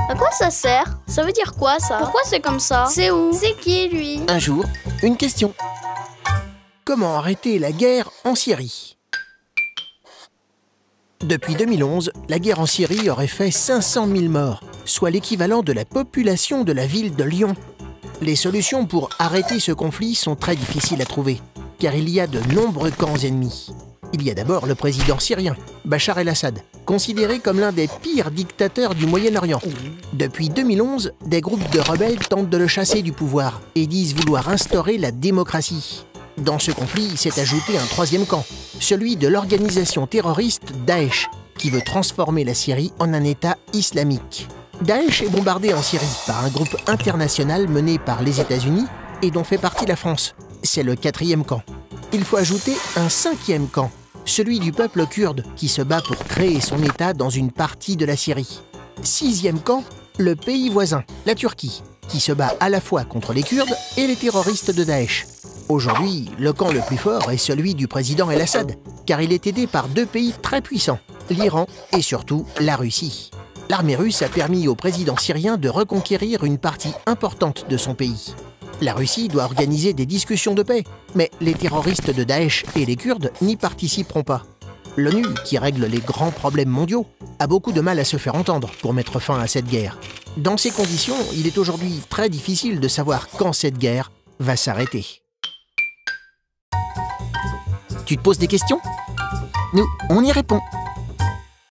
À quoi ça sert? Ça veut dire quoi ça? Pourquoi c'est comme ça? C'est où? C'est qui lui? Un jour, une question. Comment arrêter la guerre en Syrie? Depuis 2011, la guerre en Syrie aurait fait 500 000 morts, soit l'équivalent de la population de la ville de Lyon. Les solutions pour arrêter ce conflit sont très difficiles à trouver, car il y a de nombreux camps ennemis. Il y a d'abord le président syrien, Bachar el-Assad, considéré comme l'un des pires dictateurs du Moyen-Orient. Depuis 2011, des groupes de rebelles tentent de le chasser du pouvoir et disent vouloir instaurer la démocratie. Dans ce conflit s'est ajouté un troisième camp, celui de l'organisation terroriste Daesh, qui veut transformer la Syrie en un État islamique. Daesh est bombardé en Syrie par un groupe international mené par les États-Unis et dont fait partie la France. C'est le quatrième camp. Il faut ajouter un cinquième camp, celui du peuple kurde qui se bat pour créer son État dans une partie de la Syrie. Sixième camp, le pays voisin, la Turquie, qui se bat à la fois contre les Kurdes et les terroristes de Daesh. Aujourd'hui, le camp le plus fort est celui du président el-Assad, car il est aidé par deux pays très puissants, l'Iran et surtout la Russie. L'armée russe a permis au président syrien de reconquérir une partie importante de son pays. La Russie doit organiser des discussions de paix, mais les terroristes de Daesh et les Kurdes n'y participeront pas. L'ONU, qui règle les grands problèmes mondiaux, a beaucoup de mal à se faire entendre pour mettre fin à cette guerre. Dans ces conditions, il est aujourd'hui très difficile de savoir quand cette guerre va s'arrêter. Tu te poses des questions? Nous, on y répond.